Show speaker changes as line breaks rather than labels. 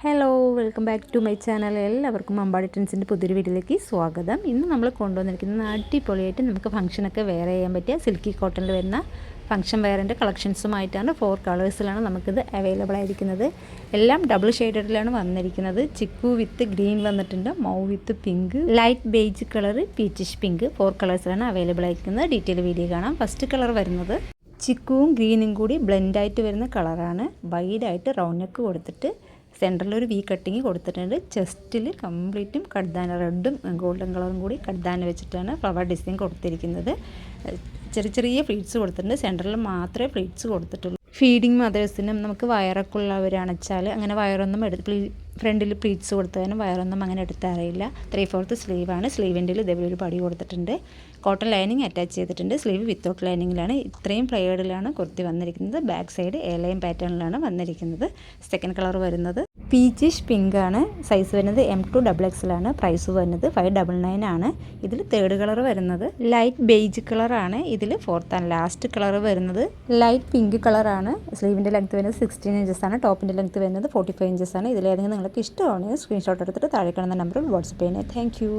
Hello welcome back to my channel. എല്ലാവർക്കും അമ്പാടി ട്രെൻഡ്സിൻ്റെ പുതിയൊരു വീഡിയോയിലേക്ക് സ്വാഗതം. ഇന്ന് നമ്മൾ കൊണ്ടുവന്നിരിക്കുന്നത് അടിപൊളിയായിട്ട് നമുക്ക് ഫംഗ്ഷനൊക്കെ വെയർ ചെയ്യാൻ പറ്റിയ സിൽക്കി കോട്ടണിൽ വരുന്ന ഫംഗ്ഷൻ വെയറിൻ്റെ കളക്ഷൻസുമായിട്ടാണ് 4 കളേഴ്സിലാണ് നമുക്കിത് അവൈലബിൾ ആയിരിക്കുന്നത്. എല്ലാം ഡബിൾ ഷെയ്ഡഡിലാണ് വന്നിരിക്കുന്നത്. ചിക്കു വിത്ത് ഗ്രീൻ വന്നിട്ടുണ്ട്, mauve with pink, light beige colour, peachish pink 4 കളേഴ്സിലാണ് അവൈലബിൾ ആയിരിക്കുന്നത്. ഡീറ്റെയിൽ വീഡിയോ കാണാം. ഫസ്റ്റ് കളർ വരുന്നത് ചിക്കുവും ഗ്രീനും കൂടി ബ്ലെൻഡായിട്ട് വരുന്ന കളറാണ്. വൈഡായിട്ട് റൗണ്ട് നെക്ക് കൊടുത്തിട്ട് സെൻറ്ററിൽ ഒരു വി കട്ടിങ് കൊടുത്തിട്ടുണ്ട്. ചെസ്റ്റിൽ കംപ്ലീറ്റും കട്ദാന റെഡും ഗോൾഡൻ കളറും കൂടി കട്ദാന വെച്ചിട്ടാണ് ഫ്ലവർ ഡിസൈൻ കൊടുത്തിരിക്കുന്നത്. ചെറിയ ചെറിയ ഫ്ലീറ്റ്സ് കൊടുത്തിട്ടുണ്ട്. സെൻറ്ററിൽ മാത്രമേ ഫ്ലീറ്റ്സ് കൊടുത്തിട്ടുള്ളൂ. ഫീഡിങ് മദേഴ്സിനും നമുക്ക് വയറൊക്കെ ഉള്ളവരാണെന്ന് വെച്ചാൽ അങ്ങനെ വയറൊന്നും ഫ്രണ്ടിൽ പ്ലീറ്റ്സ് കൊടുത്തതിനും വയറൊന്നും അങ്ങനെ എടുത്തറിയില്ല. 3/4 സ്ലീവാണ്. സ്ലീവിൻ്റെ ഇതേപോലെ ഒരു പടി കൊടുത്തിട്ടുണ്ട്. കോട്ടൺ ലൈനിങ് അറ്റാച്ച് ചെയ്തിട്ടുണ്ട്. സ്ലീവ് വിത്തൗട്ട് ലൈനിങ്ങിലാണ്. ഇത്രയും പ്ലെയേർഡിലാണ് കുർത്തി വന്നിരിക്കുന്നത്. ബാക്ക് സൈഡ് എലൈൻ പാറ്റേണിലാണ് വന്നിരിക്കുന്നത്. സെക്കൻഡ് കളർ വരുന്നത് പീച്ചിഷ് പിങ്ക് ആണ്. സൈസ് വരുന്നത് M2 XXL ആണ്. പ്രൈസ് വരുന്നത് 599 ആണ്. ഇതിൽ തേർഡ് കളർ വരുന്നത് ലൈറ്റ് ബേജ് കളറാണ്. ഇതിൽ ഫോർത്ത് ആൻഡ് ലാസ്റ്റ് കളർ വരുന്നത് ലൈറ്റ് പിങ്ക് കളറാണ്. സ്ലീവിൻ്റെ ലെങ്ത് വരുന്നത് 16 ഇഞ്ചസ് ആണ്. ടോപ്പിൻ്റെ ലെങ്ത് വരുന്നത് 45 ഇഞ്ചസ് ആണ്. ഇതിലേതെങ്കിലും നിങ്ങൾക്ക് ഇഷ്ടമാണെങ്കിൽ സ്ക്രീൻഷോട്ട് എടുത്തിട്ട് താഴെ കാണുന്ന നമ്പറിൽ വാട്സപ്പ് ചെയ്യുന്നത്. Thank you.